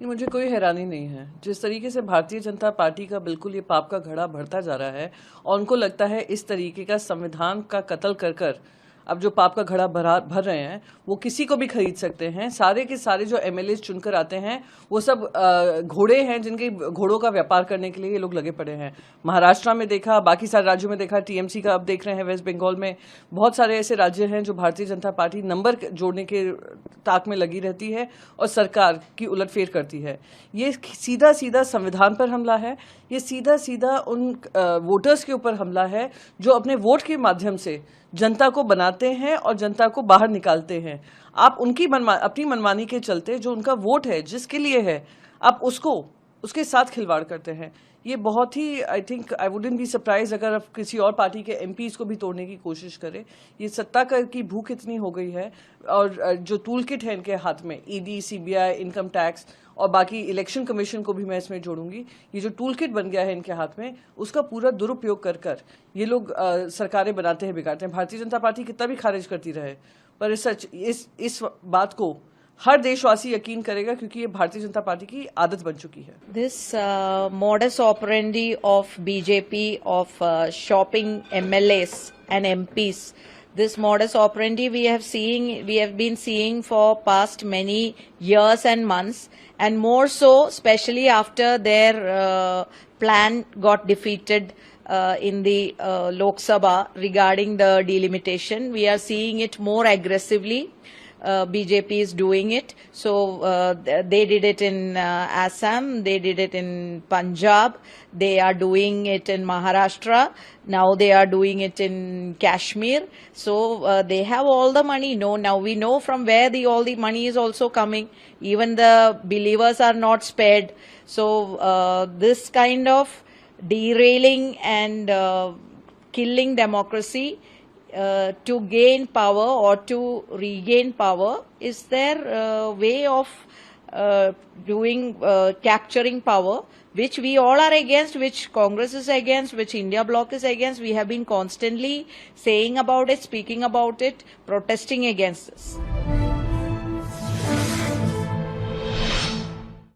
मुझे कोई हैरानी नहीं है। जिस तरीके से भारतीय जनता पार्टी का बिल्कुल ये पाप का घड़ा बढ़ता जा रहा है और उनको लगता है इस तरीके का संविधान का कत्ल कर कर अब जो पाप का घड़ा भर रहे हैं वो किसी को भी खरीद सकते हैं। सारे के सारे जो एमएलए चुनकर आते हैं वो सब घोड़े हैं जिनके घोड़ों का व्यापार करने के लिए ये लोग लगे पड़े हैं। महाराष्ट्र में देखा, बाकी सारे राज्यों में देखा, टीएमसी का अब देख रहे हैं वेस्ट बंगाल में। बहुत सारे ऐसे राज्य हैं जो भारतीय जनता पार्टी नंबर जोड़ने के ताक में लगी रहती है और सरकार की उलटफेर करती है। ये सीधा सीधा संविधान पर हमला है, ये सीधा सीधा उन वोटर्स के ऊपर हमला है जो अपने वोट के माध्यम से जनता को बनाते हैं और जनता को बाहर निकालते हैं। आप उनकी अपनी मनमानी के चलते जो उनका वोट है, जिसके लिए है, आप उसके साथ खिलवाड़ करते हैं। ये बहुत ही I think I wouldn't be surprise अगर आप किसी और पार्टी के एमपीज को भी तोड़ने की कोशिश करें। ये सत्ता की भूख इतनी हो गई है और जो टूल किट है इनके हाथ में, ईडी, सीबीआई, इनकम टैक्स और बाकी इलेक्शन कमीशन को भी मैं इसमें जोड़ूंगी, ये जो टूल किट बन गया है इनके हाथ में, उसका पूरा दुरुपयोग कर कर ये लोग सरकारें बनाते हैं, बिगाड़ते हैं। भारतीय जनता पार्टी कितना भी खारिज करती रहे, पर इस बात को हर देशवासी यकीन करेगा क्योंकि ये भारतीय जनता पार्टी की आदत बन चुकी है। This modus operandi of BJP of shopping MLAs and MPs, this modus operandi we have been seeing for past many years and months, and more so especially after their plan got defeated in the Lok Sabha regarding the delimitation. We are seeing it more aggressively. BJP is doing it. So they did it in Assam, they did it in Punjab, they are doing it in Maharashtra, now they are doing it in Kashmir. So they have all the money. Now we know from where all the money is also coming. Even the believers are not spared. So this kind of derailing and killing democracy to gain power or to regain power is their way of capturing power, which we all are against, which Congress is against, which India Bloc is against. We have been constantly saying about it, speaking about it, protesting against this.